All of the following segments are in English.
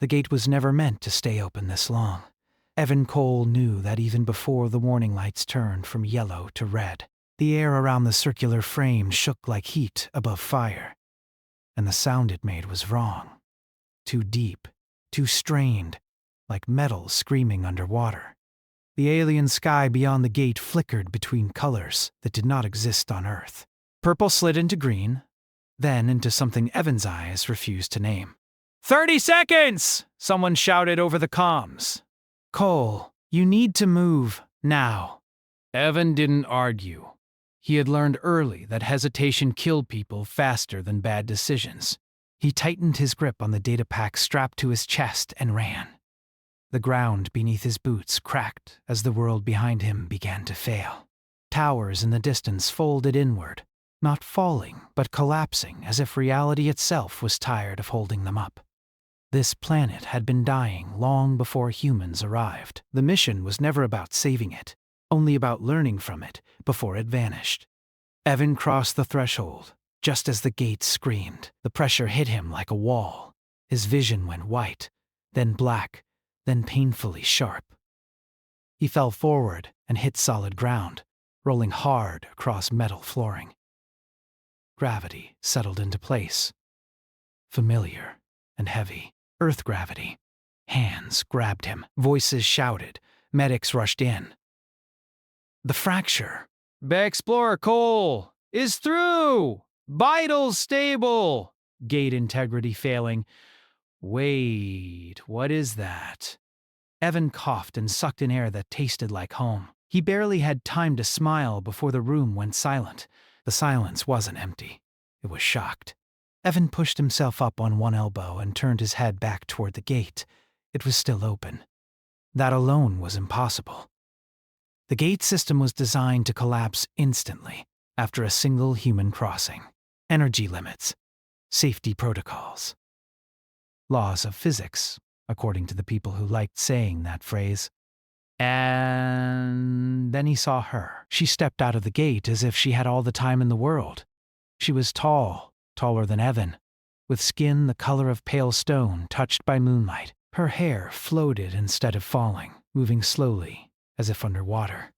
The gate was never meant to stay open this long. Evan Cole knew that even before the warning lights turned from yellow to red. The air around the circular frame shook like heat above fire. And the sound it made was wrong. Too deep, too strained, like metal screaming underwater. The alien sky beyond the gate flickered between colors that did not exist on Earth. Purple slid into green, then into something Evan's eyes refused to name. 30 seconds! Someone shouted over the comms. Cole, you need to move, now. Evan didn't argue. He had learned early that hesitation killed people faster than bad decisions. He tightened his grip on the data pack strapped to his chest and ran. The ground beneath his boots cracked as the world behind him began to fail. Towers in the distance folded inward, not falling, but collapsing as if reality itself was tired of holding them up. This planet had been dying long before humans arrived. The mission was never about saving it, only about learning from it before it vanished. Evan crossed the threshold, just as the gate screamed. The pressure hit him like a wall. His vision went white, then black, then painfully sharp. He fell forward and hit solid ground, rolling hard across metal flooring. Gravity settled into place. Familiar and heavy. Earth gravity. Hands grabbed him. Voices shouted. Medics rushed in. The fracture. Explorer Cole is through! Vitals stable! Gate integrity failing. Wait, what is that? Evan coughed and sucked in air that tasted like home. He barely had time to smile before the room went silent. The silence wasn't empty. It was shocked. Evan pushed himself up on one elbow and turned his head back toward the gate. It was still open. That alone was impossible. The gate system was designed to collapse instantly after a single human crossing. Energy limits. Safety protocols. Laws of physics, according to the people who liked saying that phrase. And then he saw her. She stepped out of the gate as if she had all the time in the world. She was tall, taller than Evan, with skin the color of pale stone touched by moonlight. Her hair floated instead of falling, moving slowly, as if underwater.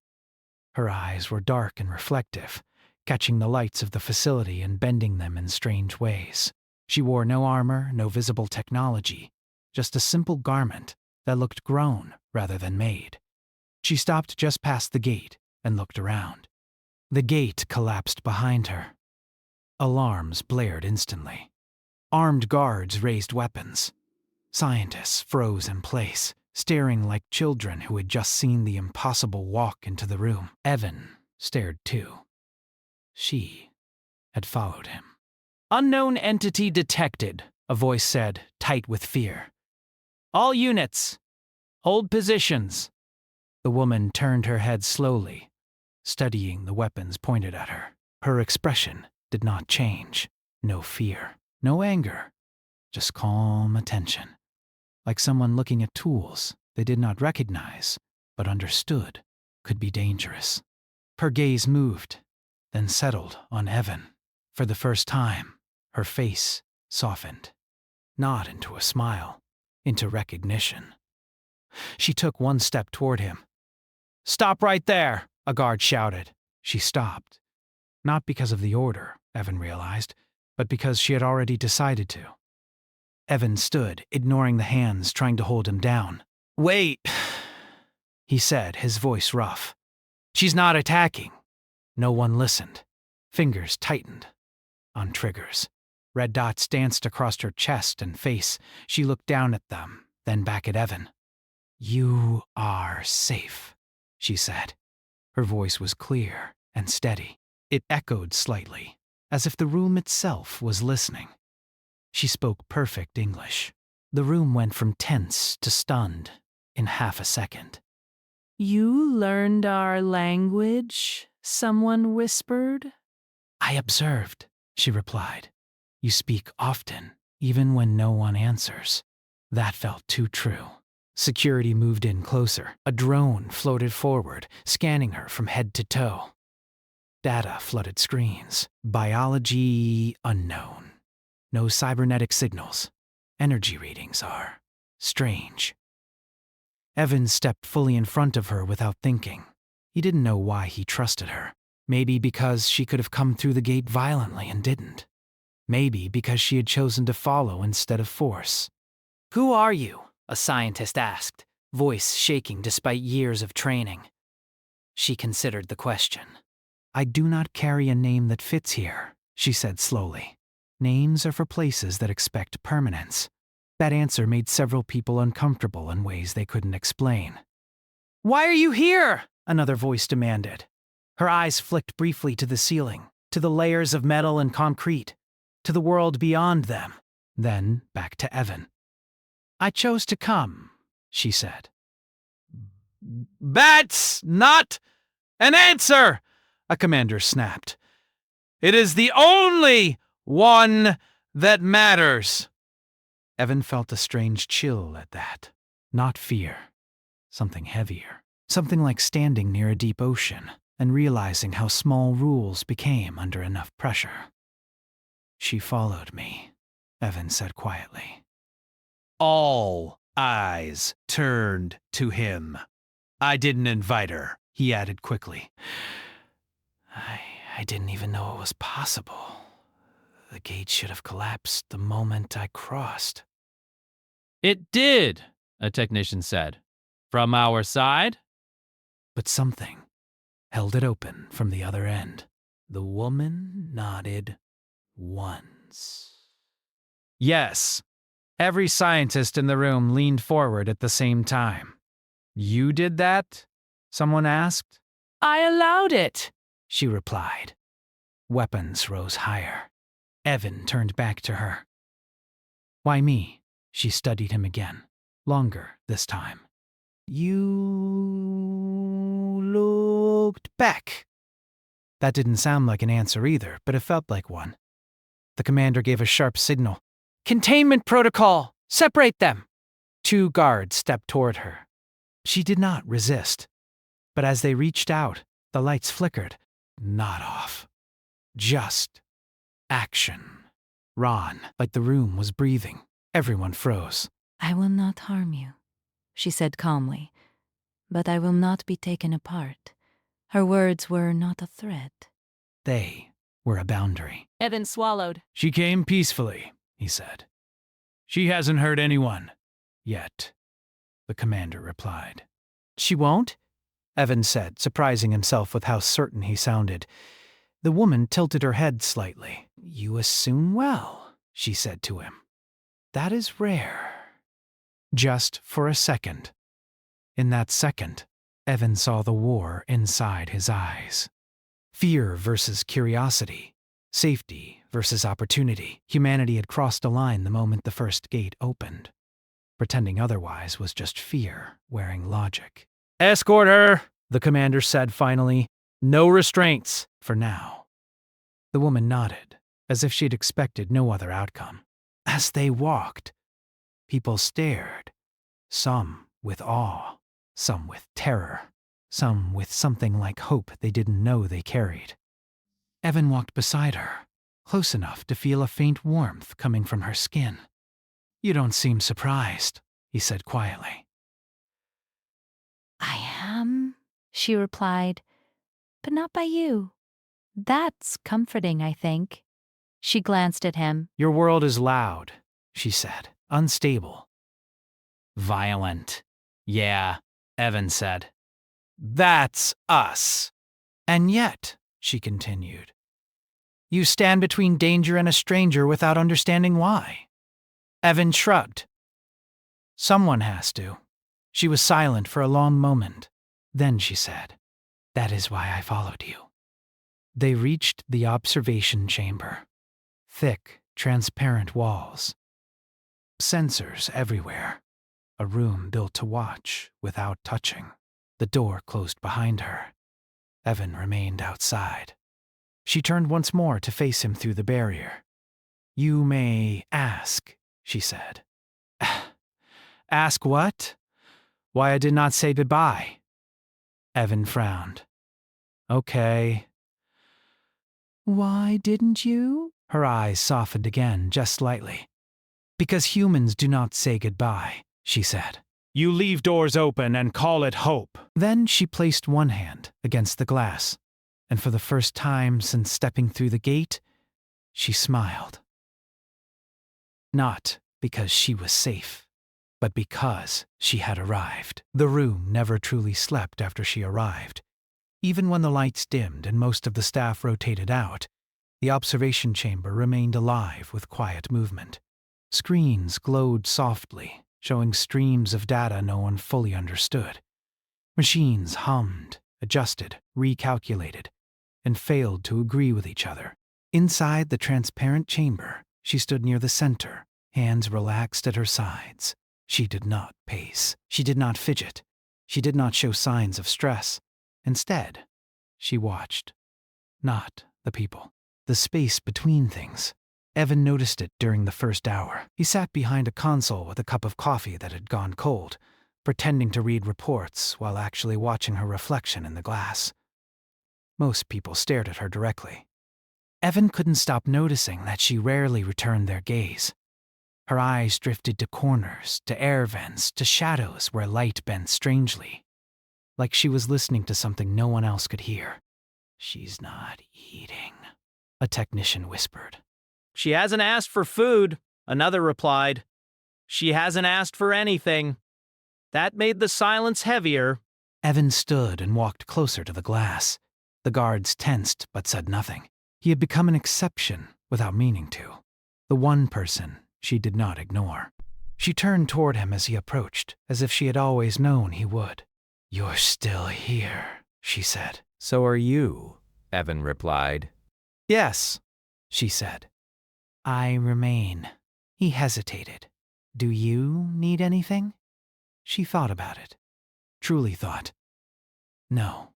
Her eyes were dark and reflective, catching the lights of the facility and bending them in strange ways. She wore no armor, no visible technology, just a simple garment that looked grown rather than made. She stopped just past the gate and looked around. The gate collapsed behind her. Alarms blared instantly. Armed guards raised weapons. Scientists froze in place, staring like children who had just seen the impossible walk into the room. Evan stared too. She had followed him. Unknown entity detected, a voice said, tight with fear. All units, hold positions. The woman turned her head slowly, studying the weapons pointed at her. Her expression did not change. No fear, no anger, just calm attention. Like someone looking at tools they did not recognize, but understood could be dangerous. Her gaze moved, then settled on Evan. For the first time, her face softened, not into a smile, into recognition. She took one step toward him. "Stop right there," a guard shouted. She stopped. Not because of the order, Evan realized, but because she had already decided to. Evan stood, ignoring the hands trying to hold him down. "Wait," he said, his voice rough. "She's not attacking." No one listened. Fingers tightened on triggers. Red dots danced across her chest and face. She looked down at them, then back at Evan. "You are safe," she said. Her voice was clear and steady. It echoed slightly, as if the room itself was listening. She spoke perfect English. The room went from tense to stunned in half a second. "You learned our language?" someone whispered. "I observed," she replied. "You speak often, even when no one answers." That felt too true. Security moved in closer. A drone floated forward, scanning her from head to toe. Data flooded screens. Biology unknown. No cybernetic signals. Energy readings are strange. Evan stepped fully in front of her without thinking. He didn't know why he trusted her. Maybe because she could have come through the gate violently and didn't. Maybe because she had chosen to follow instead of force. "Who are you?" a scientist asked, voice shaking despite years of training. She considered the question. "I do not carry a name that fits here," she said slowly. "Names are for places that expect permanence." That answer made several people uncomfortable in ways they couldn't explain. "Why are you here?" Another voice demanded. Her eyes flicked briefly to the ceiling, to the layers of metal and concrete, to the world beyond them, then back to Evan. "I chose to come," she said. "That's not an answer!" a commander snapped. "It is the only one that matters." Evan felt a strange chill at that. Not fear. Something heavier. Something like standing near a deep ocean and realizing how small rules became under enough pressure. "She followed me," Evan said quietly. All eyes turned to him. "I didn't invite her," he added quickly. I didn't even know it was possible. The gate should have collapsed the moment I crossed." "It did," a technician said. "From our side?" But something held it open from the other end. The woman nodded once. Yes. Every scientist in the room leaned forward at the same time. "You did that?" someone asked. I allowed it, she replied. Weapons rose higher. Evan turned back to her. "Why me?" She studied him again. Longer this time. "You looked back." That didn't sound like an answer either, but it felt like one. The commander gave a sharp signal. "Containment protocol! Separate them!" 2 guards stepped toward her. She did not resist. But as they reached out, the lights flickered. Not off. Just action. Ron, like the room was breathing. Everyone froze. "I will not harm you," she said calmly, "but I will not be taken apart." Her words were not a threat. They were a boundary. Evan swallowed. "She came peacefully," he said. "She hasn't hurt anyone. Yet," the commander replied. "She won't?" Evan said, surprising himself with how certain he sounded. The woman tilted her head slightly. "You assume well," she said to him. "That is rare." Just for a second. In that second, Evan saw the war inside his eyes. Fear versus curiosity. Safety versus opportunity. Humanity had crossed a line the moment the first gate opened. Pretending otherwise was just fear wearing logic. "Escort her," the commander said finally. "No restraints, for now." The woman nodded, as if she'd expected no other outcome. As they walked, people stared, some with awe, some with terror, some with something like hope they didn't know they carried. Evan walked beside her, close enough to feel a faint warmth coming from her skin. "You don't seem surprised," he said quietly. "I am," she replied, "but not by you. That's comforting, I think." She glanced at him. "Your world is loud," she said, "unstable." "Violent. Yeah," Evan said. "That's us." "And yet," she continued, "you stand between danger and a stranger without understanding why." Evan shrugged. "Someone has to." She was silent for a long moment. Then she said, "That is why I followed you." They reached the observation chamber. Thick, transparent walls. Sensors everywhere. A room built to watch without touching. The door closed behind her. Evan remained outside. She turned once more to face him through the barrier. "You may ask," she said. "Ask what? Why I did not say goodbye." Evan frowned. "Okay." "Why didn't you?" Her eyes softened again, just slightly. "Because humans do not say goodbye. she said. You leave doors open and call it hope. Then she placed one hand against the glass, and for the first time since stepping through the gate, she smiled. Not because she was safe, but because she had arrived. The room never truly slept after she arrived. Even when the lights dimmed and most of the staff rotated out, the observation chamber remained alive with quiet movement. Screens glowed softly, showing streams of data no one fully understood. Machines hummed, adjusted, recalculated, and failed to agree with each other. Inside the transparent chamber, she stood near the center, hands relaxed at her sides. She did not pace. She did not fidget. She did not show signs of stress. Instead, she watched. Not the people. The space between things. Evan noticed it during the first hour. He sat behind a console with a cup of coffee that had gone cold, pretending to read reports while actually watching her reflection in the glass. Most people stared at her directly. Evan couldn't stop noticing that she rarely returned their gaze. Her eyes drifted to corners, to air vents, to shadows where light bent strangely, like she was listening to something no one else could hear. "She's not eating," a technician whispered. She hasn't asked for food, another replied. She hasn't asked for anything. That made the silence heavier. Evan stood and walked closer to the glass. The guards tensed but said nothing. He had become an exception without meaning to. The one person she did not ignore. She turned toward him as he approached, as if she had always known he would. "You're still here," she said. "So are you," Evan replied. "Yes," she said. "I remain." He hesitated. "Do you need anything?" She thought about it. Truly thought. No.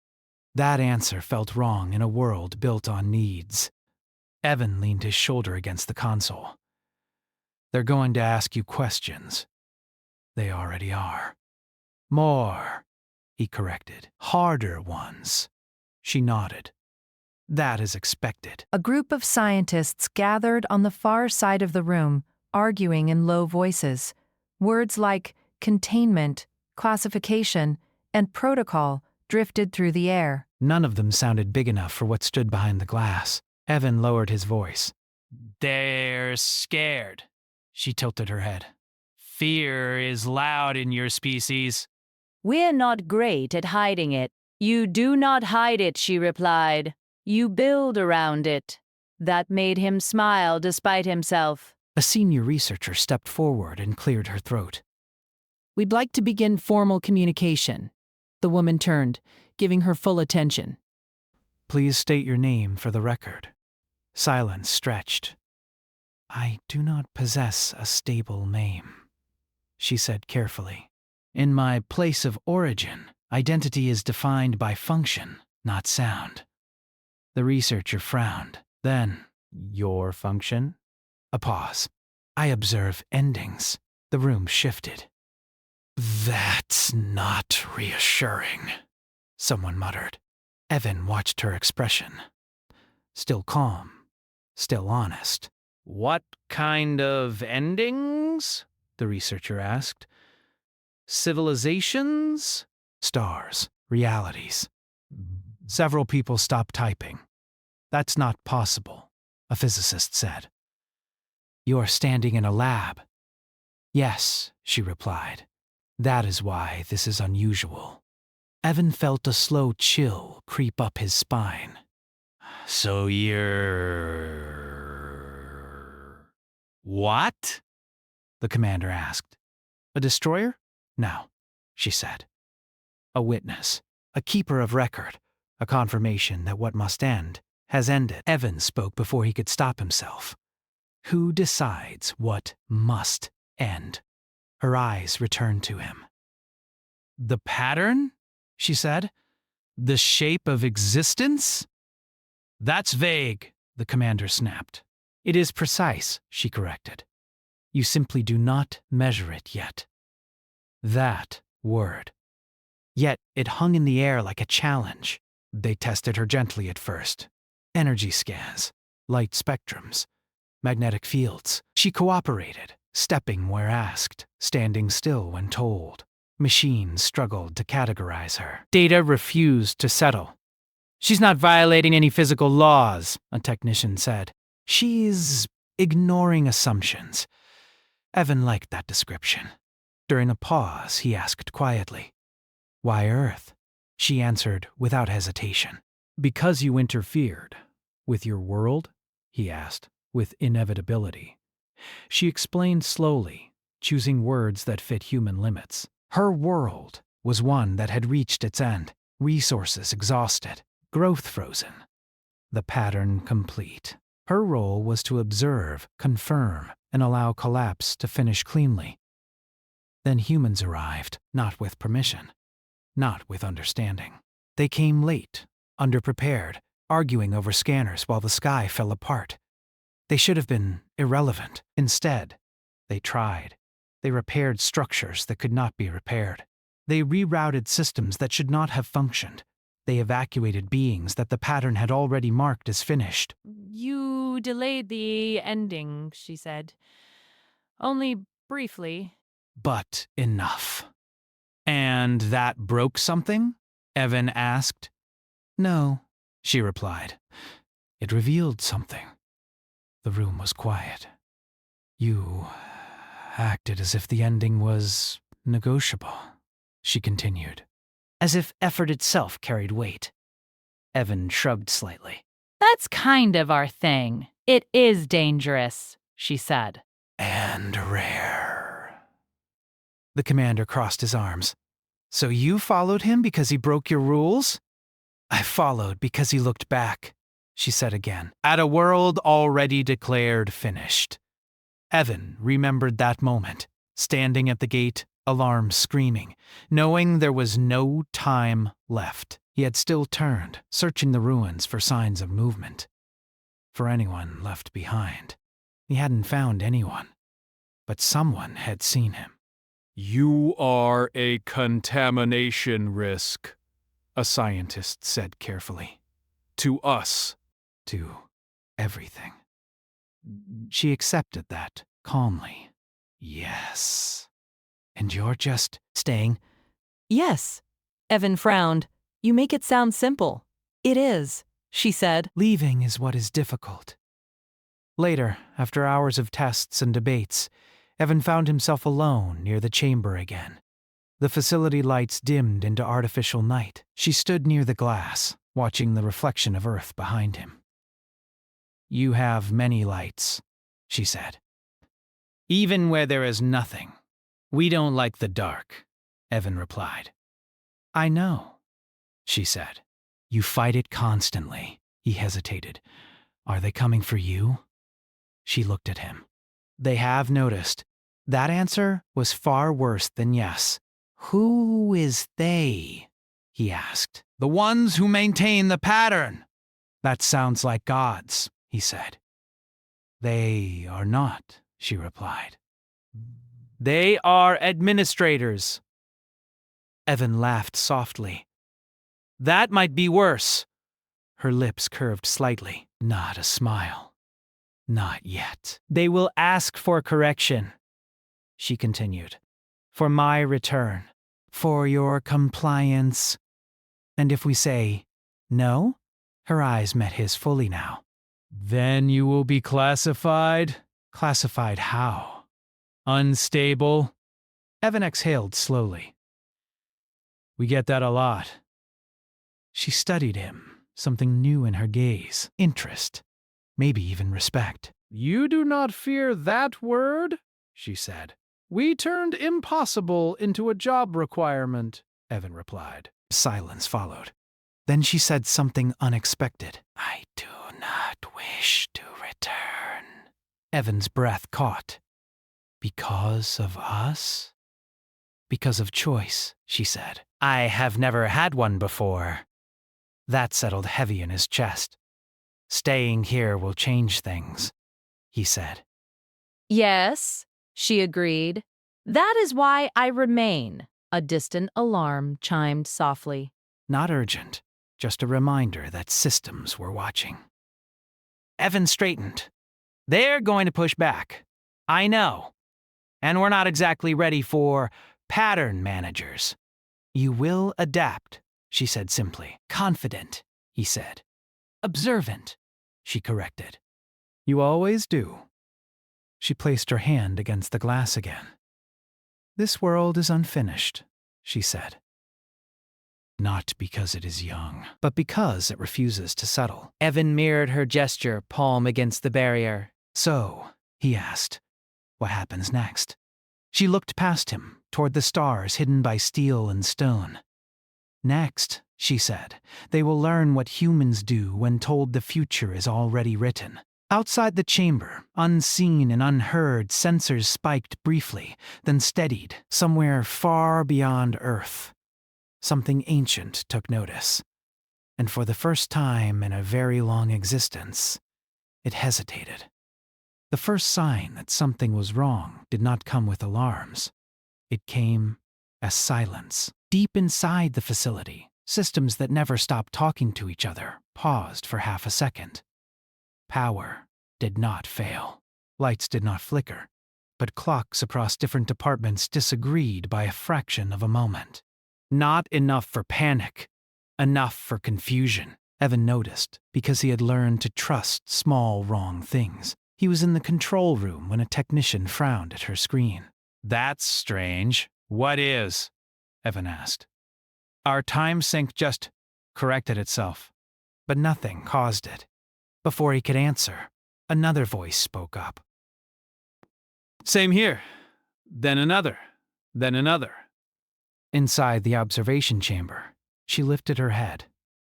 That answer felt wrong in a world built on needs. Evan leaned his shoulder against the console. "They're going to ask you questions." "They already are." "More," he corrected. "Harder ones." She nodded. "That is expected." A group of scientists gathered on the far side of the room, arguing in low voices. Words like containment, classification, and protocol drifted through the air. None of them sounded big enough for what stood behind the glass. Evan lowered his voice. They're scared. She tilted her head. Fear is loud in your species. We're not great at hiding it. You do not hide it, she replied. You build around it. That made him smile despite himself. A senior researcher stepped forward and cleared her throat. We'd like to begin formal communication. The woman turned, giving her full attention. "Please state your name for the record." Silence stretched. "I do not possess a stable name," she said carefully. "In my place of origin, identity is defined by function, not sound." The researcher frowned. Then, "Your function?" A pause. "I observe endings." The room shifted. "That's not reassuring," someone muttered. Evan watched her expression. Still calm, still honest. What kind of endings? The researcher asked. Civilizations? Stars, realities. Several people stopped typing. "That's not possible," a physicist said. "You're standing in a lab." "Yes," she replied. "That is why this is unusual." Evan felt a slow chill creep up his spine. So you're... What? The commander asked. "A destroyer?" "No," she said. "A witness, a keeper of record, a confirmation that what must end has ended." Evan spoke before he could stop himself. Who decides what must end? Her eyes returned to him. The pattern? She said. The shape of existence? That's vague, the commander snapped. "It is precise," she corrected. "You simply do not measure it yet." That word. Yet it hung in the air like a challenge. They tested her gently at first. Energy scans, light spectrums, magnetic fields. She cooperated, stepping where asked, standing still when told. Machines struggled to categorize her. Data refused to settle. "She's not violating any physical laws," a technician said. "She's ignoring assumptions." Evan liked that description. During a pause, he asked quietly, "Why Earth?" She answered without hesitation. "Because you interfered. With your world?" he asked, with inevitability. She explained slowly, choosing words that fit human limits. Her world was one that had reached its end, resources exhausted, growth frozen, the pattern complete. Her role was to observe, confirm, and allow collapse to finish cleanly. Then humans arrived, not with permission, not with understanding. They came late, underprepared, arguing over scanners while the sky fell apart. They should have been irrelevant. Instead, they tried. They repaired structures that could not be repaired. They rerouted systems that should not have functioned. They evacuated beings that the pattern had already marked as finished. You delayed the ending, she said. Only briefly. But enough. "And that broke something?" Evan asked. "No," she replied. "It revealed something." The room was quiet. "You acted as if the ending was negotiable," she continued. "As if effort itself carried weight." Evan shrugged slightly. That's kind of our thing. It is dangerous, she said. "And rare." The commander crossed his arms. "So you followed him because he broke your rules?" "I followed because he looked back," she said again, "at a world already declared finished." Evan remembered that moment, standing at the gate, alarm screaming, knowing there was no time left. He had still turned, searching the ruins for signs of movement, for anyone left behind. He hadn't found anyone, but someone had seen him. "You are a contamination risk," a scientist said carefully. "To us." To everything. She accepted that calmly. "Yes. And you're just staying?" "Yes." Evan frowned. "You make it sound simple." "It is," she said. "Leaving is what is difficult." Later, after hours of tests and debates, Evan found himself alone near the chamber again. The facility lights dimmed into artificial night. She stood near the glass, watching the reflection of Earth behind him. "You have many lights," she said. "Even where there is nothing. We don't like the dark," Evan replied. "I know," she said. "You fight it constantly." He hesitated. "Are they coming for you?" She looked at him. "They have noticed." That answer was far worse than yes. "Who is they?" he asked. "The ones who maintain the pattern." "That sounds like gods," he said. "They are not," she replied. "They are administrators." Evan laughed softly. "That might be worse." Her lips curved slightly. Not a smile. "Not yet. They will ask for correction," she continued. "For my return. For your compliance. And if we say no?" Her eyes met his fully now. "Then you will be classified?" "Classified how?" "Unstable?" Evan exhaled slowly. "We get that a lot." She studied him, something new in her gaze, interest, maybe even respect. "You do not fear that word?" she said. "We turned impossible into a job requirement," Evan replied. Silence followed. Then she said something unexpected. "I do not wish to return." Evan's breath caught. "Because of us?" "Because of choice," she said. "I have never had one before." That settled heavy in his chest. "Staying here will change things," he said. Yes, she agreed. That is why I remain. A distant alarm chimed softly. Not urgent, just a reminder that systems were watching. Evan straightened. "They're going to push back. I know. And we're not exactly ready for pattern managers. You will adapt, she said simply. Confident, he said. Observant, she corrected. You always do. She placed her hand against the glass again. This world is unfinished, she said. Not because it is young, but because it refuses to settle. Evan mirrored her gesture, palm against the barrier. So, he asked, what happens next? She looked past him, toward the stars hidden by steel and stone. Next, she said, they will learn what humans do when told the future is already written. Outside the chamber, unseen and unheard, sensors spiked briefly, then steadied, somewhere far beyond Earth. Something ancient took notice, and for the first time in a very long existence, it hesitated. The first sign that something was wrong did not come with alarms. It came as silence. Deep inside the facility, systems that never stopped talking to each other paused for half a second. Power did not fail. Lights did not flicker, but clocks across different departments disagreed by a fraction of a moment. Not enough for panic, enough for confusion. Evan noticed, because he had learned to trust small wrong things. He was in the control room when a technician frowned at her screen. That's strange. What is? Evan asked. Our time sync just corrected itself, but nothing caused it. Before he could answer, another voice spoke up. Same here. Then another. Then another. Inside the observation chamber, she lifted her head.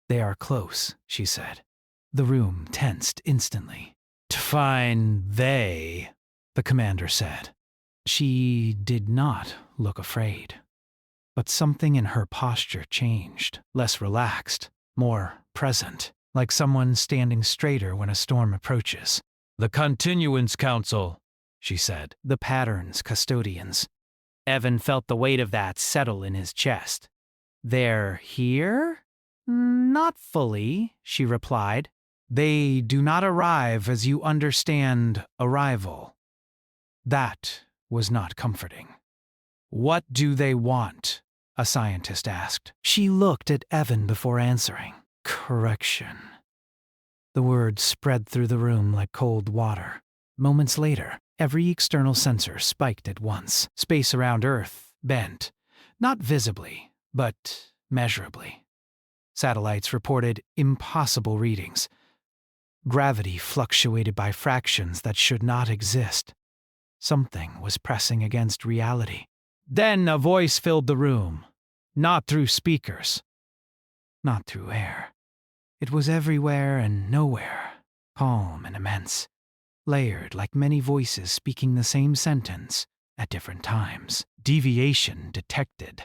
They are close, she said. The room tensed instantly. Fine, they, the commander said. She did not look afraid, but something in her posture changed, less relaxed, more present, like someone standing straighter when a storm approaches. The Continuance Council, she said. The Patterns Custodians. Evan felt the weight of that settle in his chest. They're here? Not fully, she replied. They do not arrive as you understand arrival. That was not comforting. What do they want? A scientist asked. She looked at Evan before answering. Correction. The word spread through the room like cold water. Moments later, every external sensor spiked at once. Space around Earth bent, not visibly, but measurably. Satellites reported impossible readings. Gravity fluctuated by fractions that should not exist. Something was pressing against reality. Then a voice filled the room, not through speakers, not through air. It was everywhere and nowhere, calm and immense, layered like many voices speaking the same sentence at different times. Deviation detected.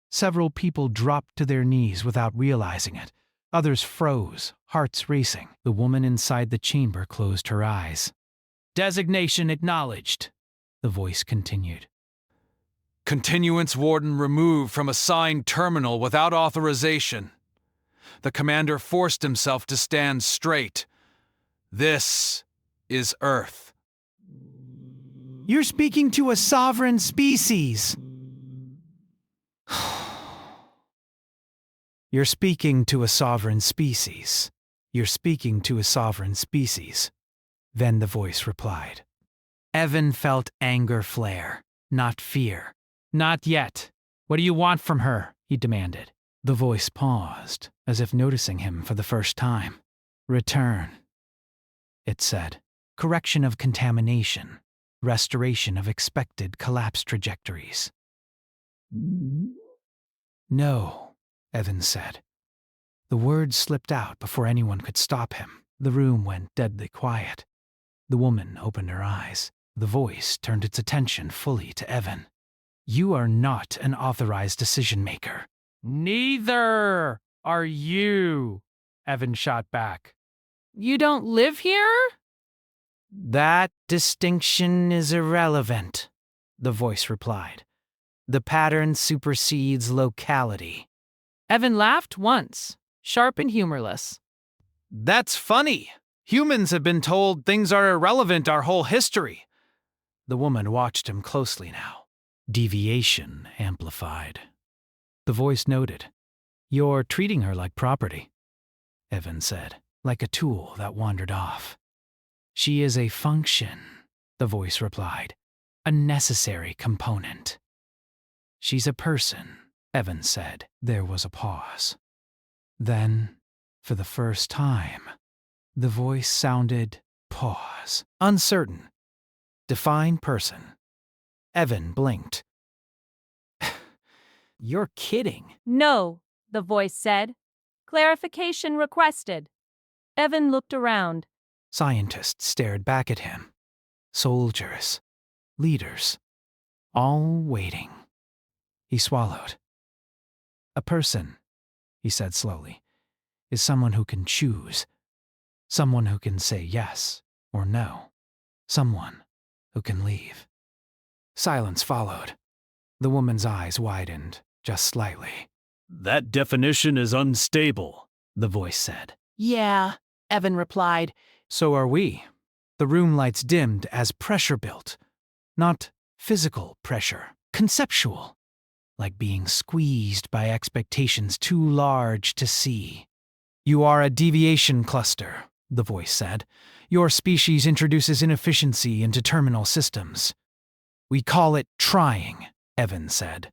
Several people dropped to their knees without realizing it. Others froze, hearts racing. The woman inside the chamber closed her eyes. Designation acknowledged, the voice continued. Continuance warden removed from assigned terminal without authorization. The commander forced himself to stand straight. This is Earth. You're speaking to a sovereign species. You're speaking to a sovereign species. You're speaking to a sovereign species. Then the voice replied. Evan felt anger flare, not fear. Not yet. What do you want from her? He demanded. The voice paused, as if noticing him for the first time. Return, it said. Correction of contamination. Restoration of expected collapse trajectories. No, Evan said. The words slipped out before anyone could stop him. The room went deadly quiet. The woman opened her eyes. The voice turned its attention fully to Evan. You are not an authorized decision-maker. Neither are you, Evan shot back. You don't live here? That distinction is irrelevant, the voice replied. The pattern supersedes locality. Evan laughed once, sharp and humorless. That's funny. Humans have been told things are irrelevant our whole history. The woman watched him closely now. Deviation amplified. The voice noted. You're treating her like property, Evan said, like a tool that wandered off. She is a function, the voice replied, a necessary component. She's a person, Evan said. There was a pause. Then, for the first time, the voice sounded pause, uncertain. Define person. Evan blinked. You're kidding. No, the voice said. Clarification requested. Evan looked around. Scientists stared back at him. Soldiers, leaders, all waiting. He swallowed. A person, he said slowly, is someone who can choose. Someone who can say yes or no. Someone who can leave. Silence followed. The woman's eyes widened, just slightly. That definition is unstable, the voice said. Yeah, Evan replied. So are we. The room lights dimmed as pressure built. Not physical pressure, conceptual. Like being squeezed by expectations too large to see. You are a deviation cluster, the voice said. Your species introduces inefficiency into terminal systems. We call it trying, Evan said.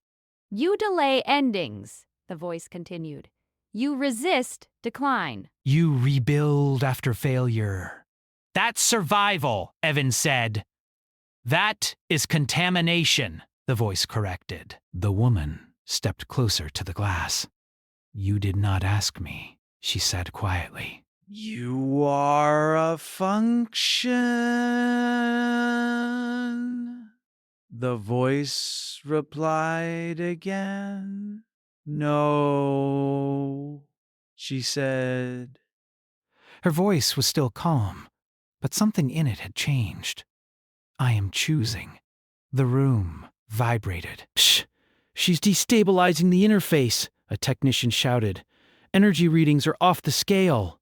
You delay endings, the voice continued. You resist decline. You rebuild after failure. That's survival, Evan said. That is contamination, the voice corrected. The woman stepped closer to the glass. You did not ask me, she said quietly. You are a function, the voice replied again. No, she said. Her voice was still calm, but something in it had changed. I am choosing. The room vibrated. Shh! She's destabilizing the interface, a technician shouted. Energy readings are off the scale.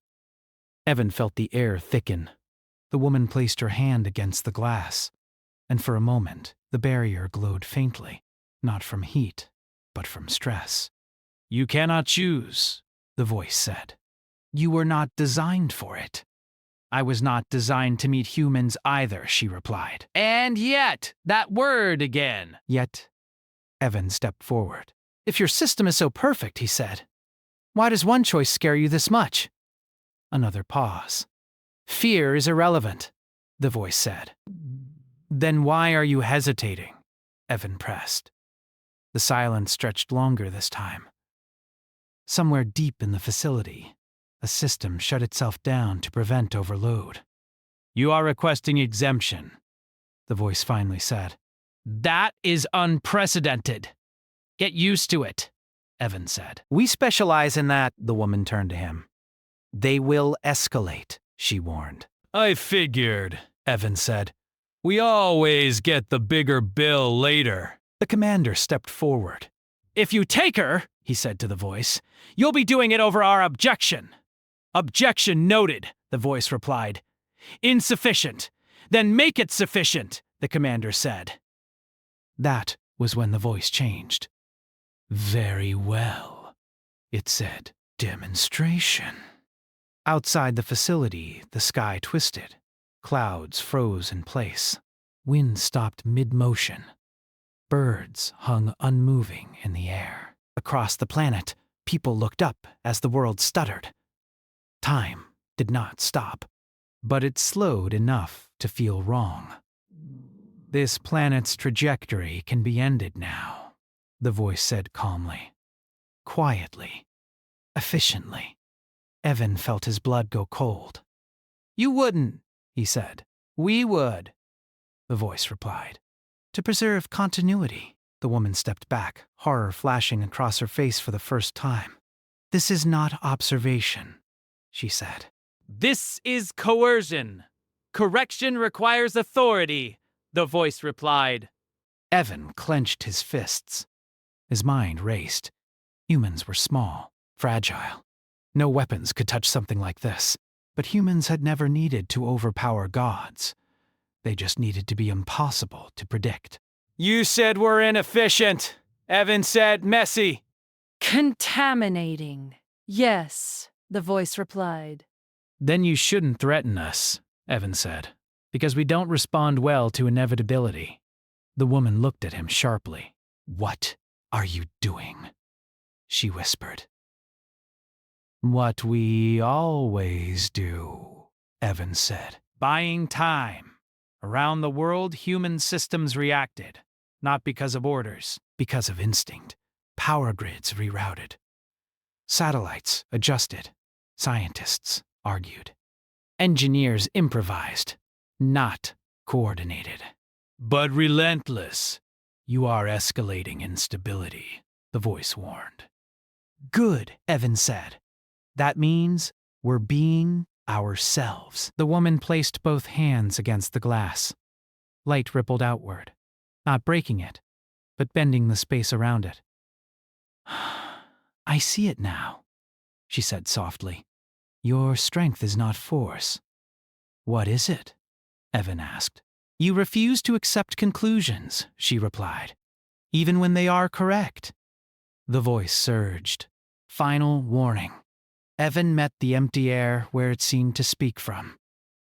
Evan felt the air thicken. The woman placed her hand against the glass, and for a moment the barrier glowed faintly, not from heat, but from stress. You cannot choose, the voice said. You were not designed for it. I was not designed to meet humans either, she replied. And yet, that word again. Yet, Evan stepped forward. If your system is so perfect, he said, why does one choice scare you this much? Another pause. Fear is irrelevant, the voice said. Then why are you hesitating? Evan pressed. The silence stretched longer this time. Somewhere deep in the facility, a system shut itself down to prevent overload. You are requesting exemption, the voice finally said. That is unprecedented. Get used to it, Evan said. We specialize in that, the woman turned to him. They will escalate, she warned. I figured, Evan said. We always get the bigger bill later. The commander stepped forward. If you take her, he said to the voice, you'll be doing it over our objection. Objection noted, the voice replied. Insufficient. Then make it sufficient, the commander said. That was when the voice changed. Very well, it said. Demonstration. Outside the facility, the sky twisted. Clouds froze in place. Wind stopped mid-motion. Birds hung unmoving in the air. Across the planet, people looked up as the world stuttered. Time did not stop, but it slowed enough to feel wrong. This planet's trajectory can be ended now, the voice said calmly. Quietly. Efficiently. Evan felt his blood go cold. You wouldn't, he said. We would, the voice replied. To preserve continuity, the woman stepped back, horror flashing across her face for the first time. This is not observation, she said. This is coercion. Correction requires authority, the voice replied. Evan clenched his fists. His mind raced. Humans were small, fragile. No weapons could touch something like this, but humans had never needed to overpower gods. They just needed to be impossible to predict. You said we're inefficient. Evan said messy. Contaminating. Yes, the voice replied. Then you shouldn't threaten us, Evan said, because we don't respond well to inevitability. The woman looked at him sharply. What are you doing? She whispered. What we always do, Evan said. Buying time. Around the world, human systems reacted, not because of orders. Because of instinct. Power grids rerouted. Satellites adjusted. Scientists argued. Engineers improvised, not coordinated. But relentless. You are escalating instability, the voice warned. Good, Evan said. That means we're being ourselves. The woman placed both hands against the glass. Light rippled outward, not breaking it, but bending the space around it. I see it now, she said softly. Your strength is not force. What is it? Evan asked. You refuse to accept conclusions, she replied, even when they are correct. The voice surged. Final warning. Evan met the empty air where it seemed to speak from.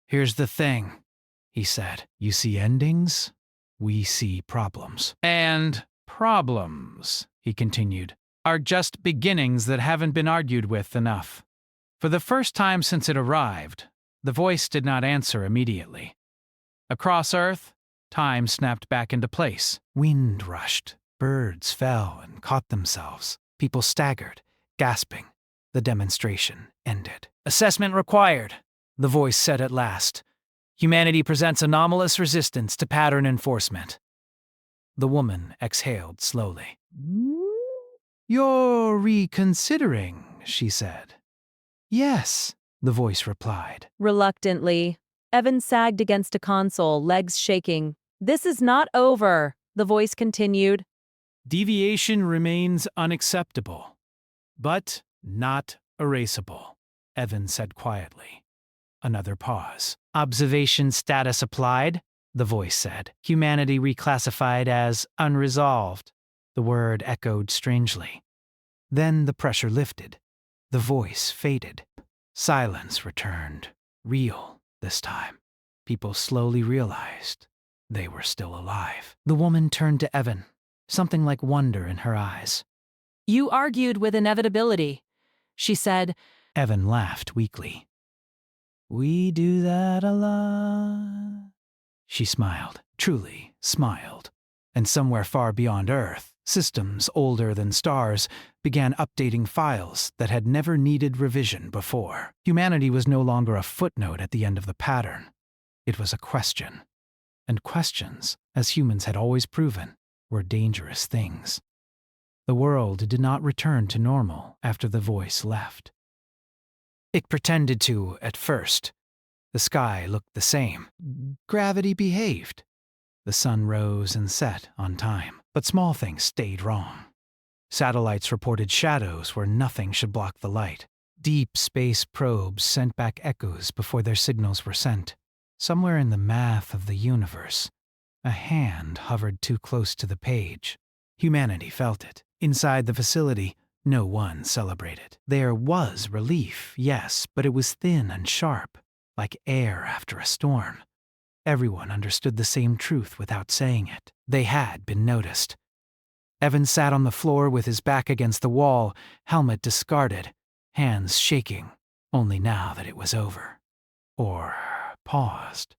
Here's the thing, he said. You see endings, we see problems. And problems, he continued, are just beginnings that haven't been argued with enough. For the first time since it arrived, the voice did not answer immediately. Across Earth, time snapped back into place. Wind rushed, birds fell and caught themselves. People staggered, gasping. The demonstration ended. Assessment required, the voice said at last. Humanity presents anomalous resistance to pattern enforcement. The woman exhaled slowly. You're reconsidering, she said. Yes, the voice replied. Reluctantly, Evan sagged against a console, legs shaking. This is not over, the voice continued. Deviation remains unacceptable, but not erasable, Evan said quietly. Another pause. Observation status applied, the voice said. Humanity reclassified as unresolved. The word echoed strangely. Then the pressure lifted. The voice faded. Silence returned. Real this time. People slowly realized they were still alive. The woman turned to Evan, something like wonder in her eyes. You argued with inevitability, she said. Evan laughed weakly. We do that a lot. She smiled, truly smiled. And somewhere far beyond Earth, systems older than stars began updating files that had never needed revision before. Humanity was no longer a footnote at the end of the pattern. It was a question. And questions, as humans had always proven, were dangerous things. The world did not return to normal after the voice left. It pretended to at first. The sky looked the same. Gravity behaved. The sun rose and set on time, but small things stayed wrong. Satellites reported shadows where nothing should block the light. Deep space probes sent back echoes before their signals were sent. Somewhere in the math of the universe, a hand hovered too close to the page. Humanity felt it. Inside the facility, no one celebrated. There was relief, yes, but it was thin and sharp, like air after a storm. Everyone understood the same truth without saying it. They had been noticed. Evan sat on the floor with his back against the wall, helmet discarded, hands shaking, only now that it was over. Or paused.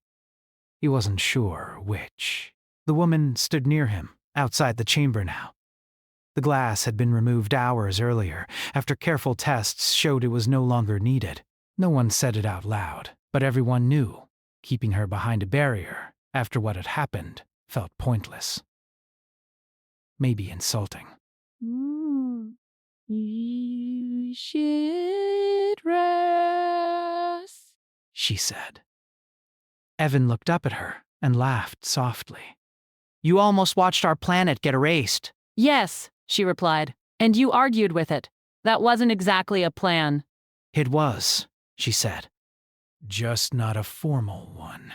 He wasn't sure which. The woman stood near him, outside the chamber now. The glass had been removed hours earlier, after careful tests showed it was no longer needed. No one said it out loud, but everyone knew. Keeping her behind a barrier, after what had happened, felt pointless. Maybe insulting. You should rest, she said. Evan looked up at her and laughed softly. You almost watched our planet get erased. Yes, she replied. And you argued with it. That wasn't exactly a plan. It was, she said. Just not a formal one.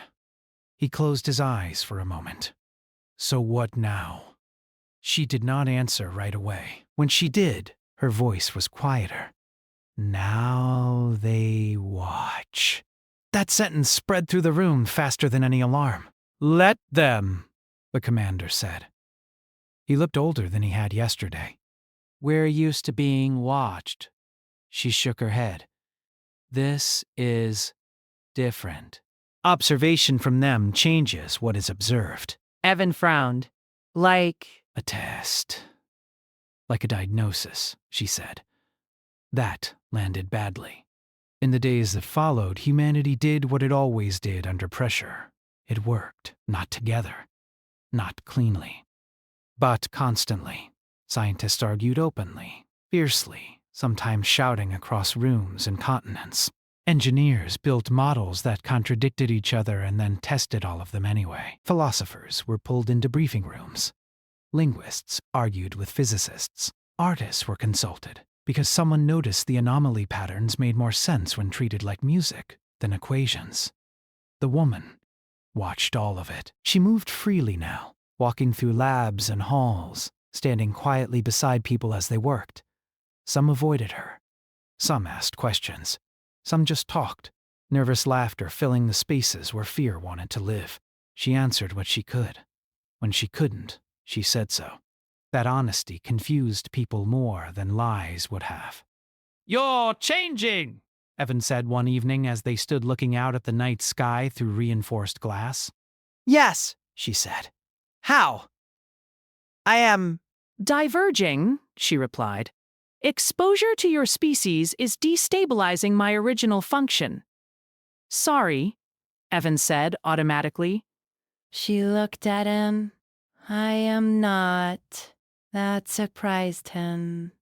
He closed his eyes for a moment. So what now? She did not answer right away. When she did, her voice was quieter. Now they watch. That sentence spread through the room faster than any alarm. Let them, the commander said. He looked older than he had yesterday. We're used to being watched. She shook her head. This is different. Observation from them changes what is observed. Evan frowned. Like A test. Like a diagnosis, she said. That landed badly. In the days that followed, humanity did what it always did under pressure. It worked, not together, not cleanly, but constantly. Scientists argued openly, fiercely, sometimes shouting across rooms and continents. Engineers built models that contradicted each other and then tested all of them anyway. Philosophers were pulled into briefing rooms. Linguists argued with physicists. Artists were consulted because someone noticed the anomaly patterns made more sense when treated like music than equations. The woman watched all of it. She moved freely now, walking through labs and halls, standing quietly beside people as they worked. Some avoided her. Some asked questions. Some just talked, nervous laughter filling the spaces where fear wanted to live. She answered what she could. When she couldn't, she said so. That honesty confused people more than lies would have. You're changing, Evan said one evening as they stood looking out at the night sky through reinforced glass. yes, She said. how? I am Diverging, she replied. Exposure to your species is destabilizing my original function. Sorry, Evan said automatically. She looked at him. I am not. That surprised him.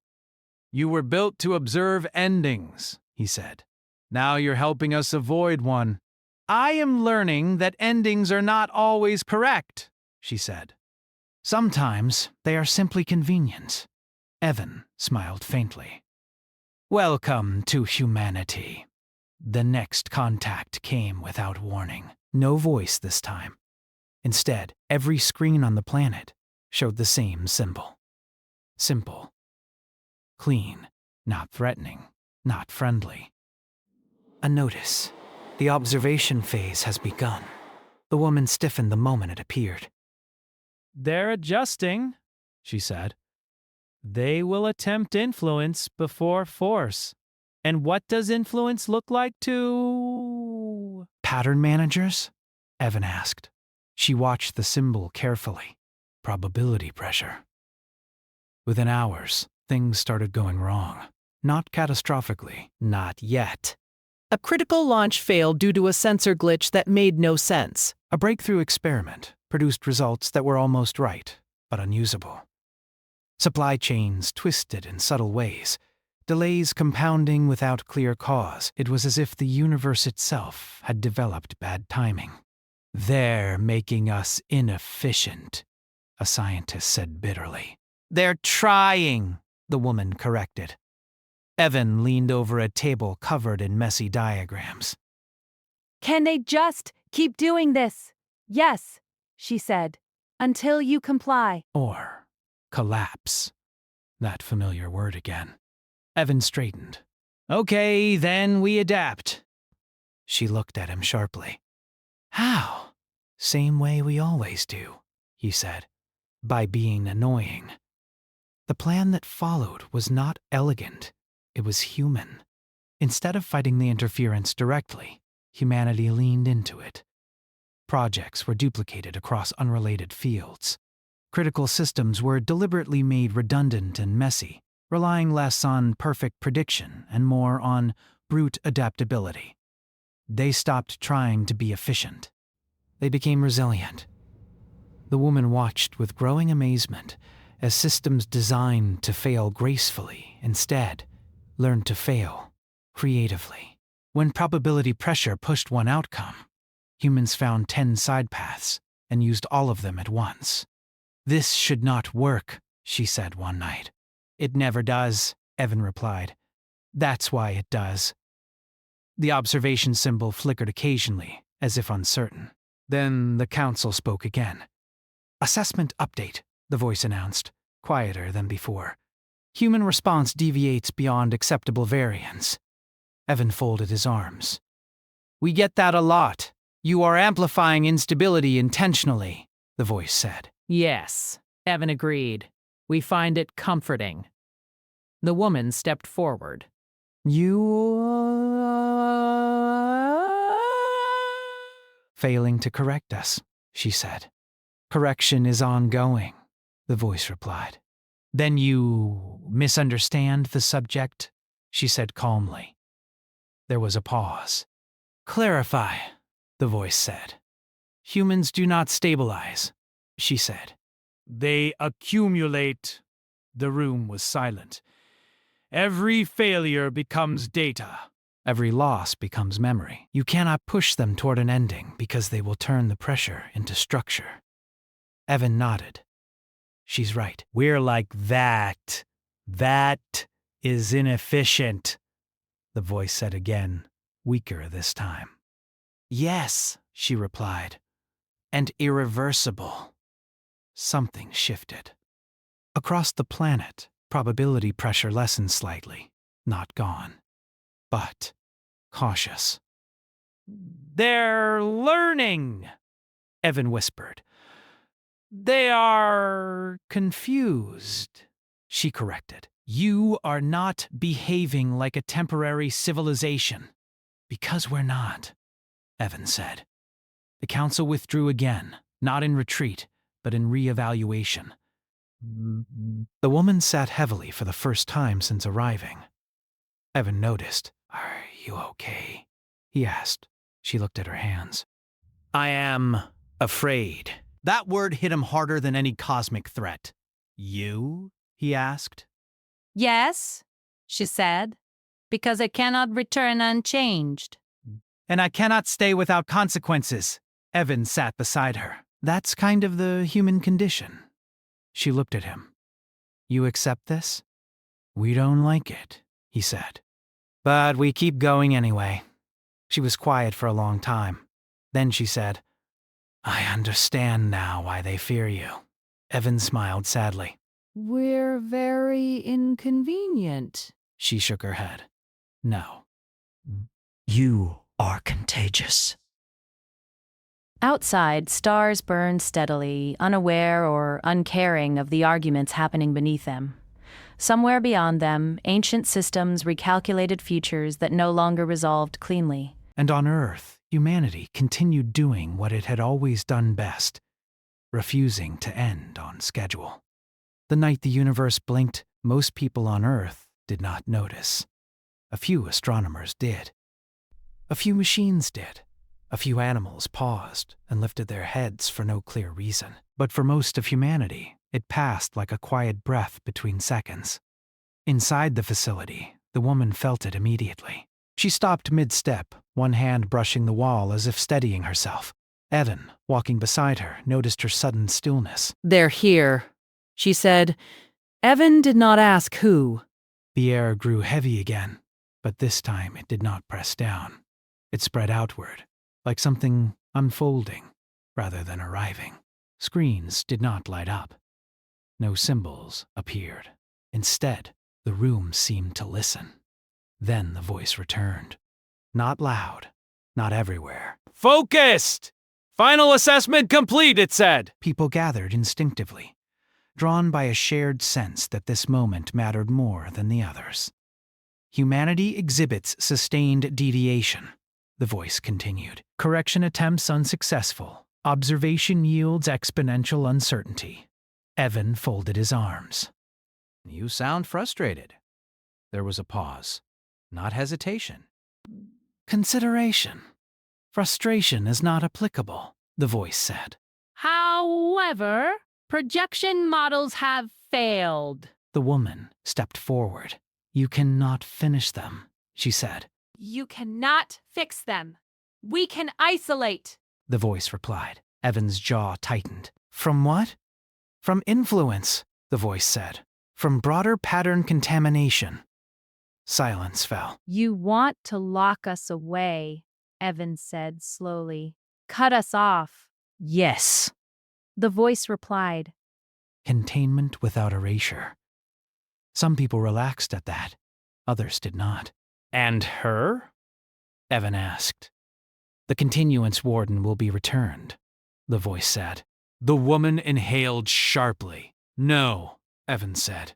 You were built to observe endings, he said. Now you're helping us avoid one. I am learning that endings are not always correct, she said. Sometimes they are simply convenient. Evan smiled faintly. Welcome to humanity. The next contact came without warning. No voice this time. Instead, every screen on the planet showed the same symbol. Simple. Clean. Not threatening. Not friendly. A notice. The observation phase has begun. The woman stiffened the moment it appeared. They're adjusting, she said. They will attempt influence before force. And what does influence look like to... Pattern managers? Evan asked. She watched the symbol carefully. Probability pressure. Within hours, things started going wrong. Not catastrophically. Not yet. A critical launch failed due to a sensor glitch that made no sense. A breakthrough experiment produced results that were almost right, but unusable. Supply chains twisted in subtle ways, delays compounding without clear cause. It was as if the universe itself had developed bad timing. They're making us inefficient, a scientist said bitterly. They're trying, the woman corrected. Evan leaned over a table covered in messy diagrams. Can they just keep doing this? Yes, she said, until you comply. Or collapse. That familiar word again. Evan straightened. Okay, then we adapt. She looked at him sharply. How? Same way we always do, he said. By being annoying. The plan that followed was not elegant. It was human. Instead of fighting the interference directly, humanity leaned into it. Projects were duplicated across unrelated fields. Critical systems were deliberately made redundant and messy, relying less on perfect prediction and more on brute adaptability. They stopped trying to be efficient. They became resilient. The woman watched with growing amazement as systems designed to fail gracefully instead learned to fail creatively. When probability pressure pushed one outcome, humans found 10 side paths and used all of them at once. This should not work, she said one night. It never does, Evan replied. That's why it does. The observation symbol flickered occasionally, as if uncertain. Then the council spoke again. Assessment update, the voice announced, quieter than before. Human response deviates beyond acceptable variance. Evan folded his arms. We get that a lot. You are amplifying instability intentionally, the voice said. Yes, Evan agreed. We find it comforting. The woman stepped forward. Failing to correct us, she said. Correction is ongoing, the voice replied. Then you misunderstand the subject, she said calmly. There was a pause. Clarify, the voice said. Humans do not stabilize, she said. They accumulate. The room was silent. Every failure becomes data. Every loss becomes memory. You cannot push them toward an ending because they will turn the pressure into structure. Evan nodded. She's right. We're like that. That is inefficient, the voice said again, weaker this time. Yes, she replied, and irreversible. Something shifted. Across the planet, probability pressure lessened slightly, not gone, but cautious. They're learning, Evan whispered. They are confused, she corrected. You are not behaving like a temporary civilization. Because we're not, Evan said. The council withdrew again, not in retreat, but in re-evaluation. The woman sat heavily for the first time since arriving. Evan noticed. Are you okay? He asked. She looked at her hands. I am afraid. That word hit him harder than any cosmic threat. You? He asked. Yes, she said, because I cannot return unchanged. And I cannot stay without consequences. Evan sat beside her. That's kind of the human condition. She looked at him. You accept this? We don't like it, he said. But we keep going anyway. She was quiet for a long time. Then she said, I understand now why they fear you. Evan smiled sadly. We're very inconvenient. She shook her head. No. You are contagious. Outside, stars burned steadily, unaware or uncaring of the arguments happening beneath them. Somewhere beyond them, ancient systems recalculated futures that no longer resolved cleanly. And on Earth, humanity continued doing what it had always done best, refusing to end on schedule. The night the universe blinked, most people on Earth did not notice. A few astronomers did. A few machines did. A few animals paused and lifted their heads for no clear reason. But for most of humanity, it passed like a quiet breath between seconds. Inside the facility, the woman felt it immediately. She stopped mid-step, one hand brushing the wall as if steadying herself. Evan, walking beside her, noticed her sudden stillness. They're here, she said. Evan did not ask who. The air grew heavy again, but this time it did not press down. It spread outward, like something unfolding rather than arriving. Screens did not light up. No symbols appeared. Instead, the room seemed to listen. Then the voice returned. Not loud, not everywhere. focused. Final assessment complete, it said. People gathered instinctively, drawn by a shared sense that this moment mattered more than the others. Humanity exhibits sustained deviation, the voice continued. Correction attempts unsuccessful. Observation yields exponential uncertainty. Evan folded his arms. You sound frustrated. There was a pause, not hesitation. Consideration. Frustration is not applicable, the voice said. However, projection models have failed. The woman stepped forward. You cannot finish them, she said. You cannot fix them. We can isolate, The voice replied. Evan's jaw tightened. From what? From influence, the voice said. From broader pattern contamination. Silence fell. You want to lock us away, Evan said slowly. Cut us off. Yes. The voice replied. Containment without erasure. Some people relaxed at that. Others did not. And her? Evan asked. The continuance warden will be returned, the voice said. The woman inhaled sharply. No, Evan said.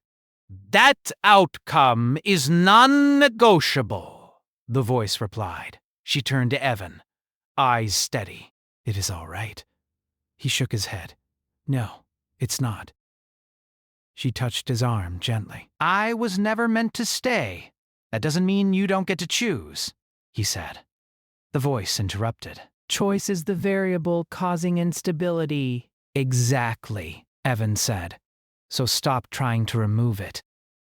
That outcome is non-negotiable, the voice replied. She turned to Evan, eyes steady. It is all right. He shook his head. No, it's not. She touched his arm gently. I was never meant to stay. That doesn't mean you don't get to choose, he said. The voice interrupted. Choice is the variable causing instability. Exactly, Evan said. So stop trying to remove it.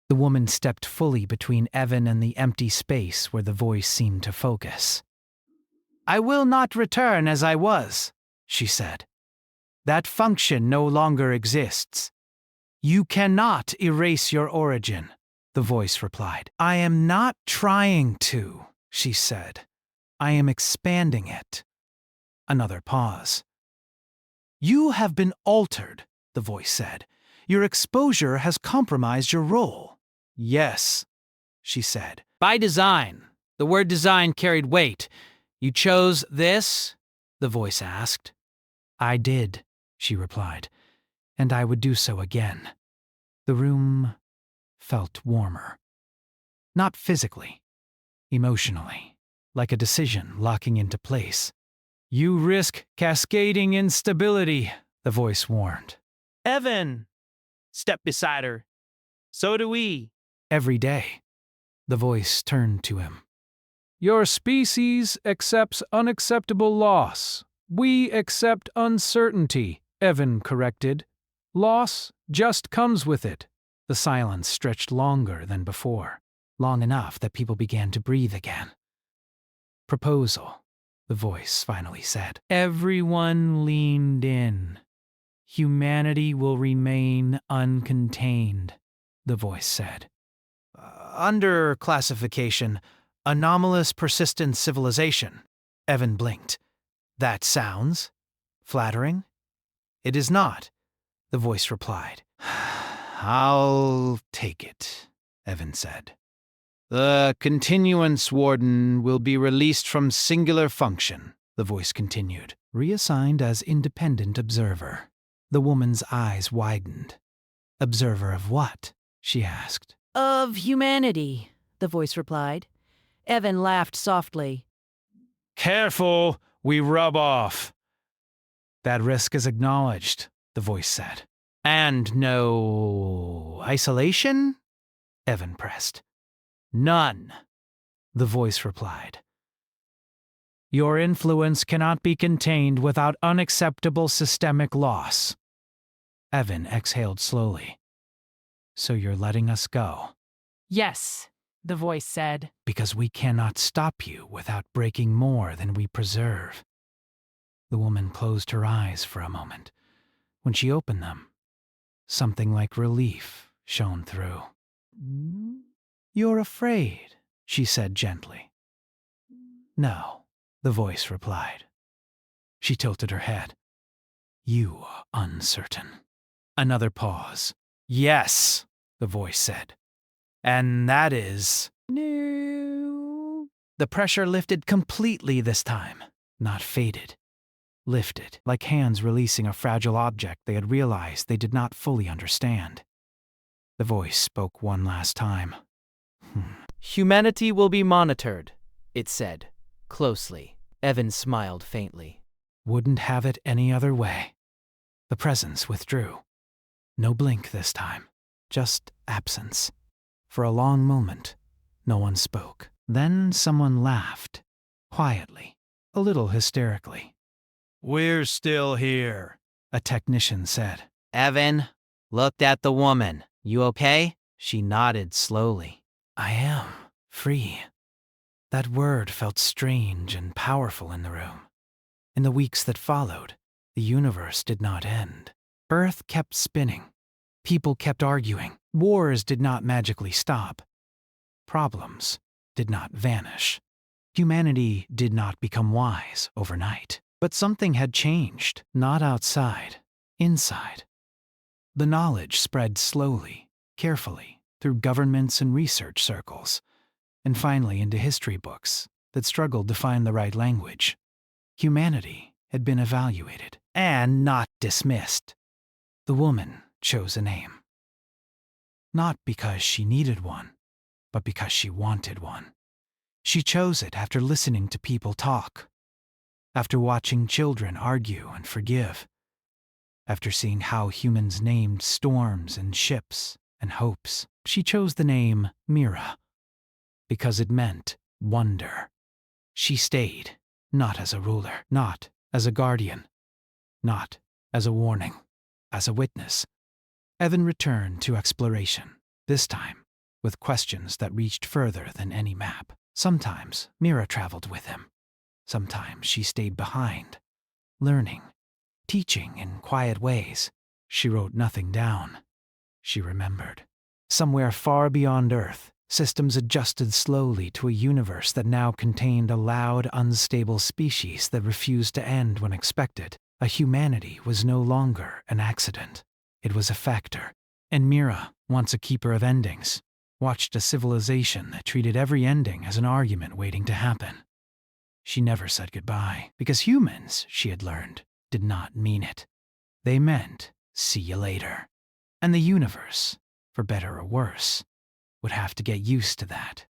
The woman stepped fully between Evan and the empty space where the voice seemed to focus. I will not return as I was, she said. That function no longer exists. You cannot erase your origin, the voice replied. I am not trying to, she said. I am expanding it. Another pause. You have been altered, the voice said. Your exposure has compromised your role. Yes, she said. By design. The word design carried weight. You chose this? The voice asked. I did, she replied, and I would do so again. The room felt warmer. Not physically, emotionally, like a decision locking into place. You risk cascading instability, the voice warned. Evan! Step beside her. So do we. Every day, the voice turned to him. Your species accepts unacceptable loss. We accept uncertainty, Evan corrected. Loss just comes with it. The silence stretched longer than before, long enough that people began to breathe again. Proposal, the voice finally said. Everyone leaned in. Humanity will remain uncontained, the voice said. Under classification, anomalous persistent civilization. Evan blinked. That sounds flattering. It is not, the voice replied. I'll take it, Evan said. The continuance warden will be released from singular function, the voice continued, reassigned as independent observer. The woman's eyes widened. Observer of what? She asked. Of humanity, the voice replied. Evan laughed softly. Careful, we rub off. That risk is acknowledged, the voice said. And no isolation? Evan pressed. None, the voice replied. Your influence cannot be contained without unacceptable systemic loss. Evan exhaled slowly. So you're letting us go? Yes, the voice said. Because we cannot stop you without breaking more than we preserve. The woman closed her eyes for a moment. When she opened them, something like relief shone through. You're afraid, she said gently. No, the voice replied. She tilted her head. You are uncertain. Another pause. Yes, the voice said. And that is... No. The pressure lifted completely this time, not faded. Lifted, like hands releasing a fragile object they had realized they did not fully understand. The voice spoke one last time. Humanity will be monitored, it said, closely. Evan smiled faintly. Wouldn't have it any other way. The presence withdrew. No blink this time, just absence. For a long moment, no one spoke. Then someone laughed, quietly, a little hysterically. We're still here, a technician said. Evan looked at the woman. You okay? She nodded slowly. I am free. That word felt strange and powerful in the room. In the weeks that followed, the universe did not end. Earth kept spinning. People kept arguing. Wars did not magically stop. Problems did not vanish. Humanity did not become wise overnight. But something had changed, not outside, inside. The knowledge spread slowly, carefully, through governments and research circles, and finally into history books that struggled to find the right language. Humanity had been evaluated and not dismissed. The woman chose a name. Not because she needed one, but because she wanted one. She chose it after listening to people talk, after watching children argue and forgive, after seeing how humans named storms and ships and hopes. She chose the name Mira because it meant wonder. She stayed, not as a ruler, not as a guardian, not as a warning, as a witness. Evan returned to exploration, this time with questions that reached further than any map. Sometimes Mira traveled with him. Sometimes she stayed behind, learning, teaching in quiet ways. She wrote nothing down. She remembered. Somewhere far beyond Earth, systems adjusted slowly to a universe that now contained a loud, unstable species that refused to end when expected. A humanity was no longer an accident. It was a factor. And Mira, once a keeper of endings, watched a civilization that treated every ending as an argument waiting to happen. She never said goodbye, because humans, she had learned, did not mean it. They meant, see you later. And the universe, for better or worse, would have to get used to that.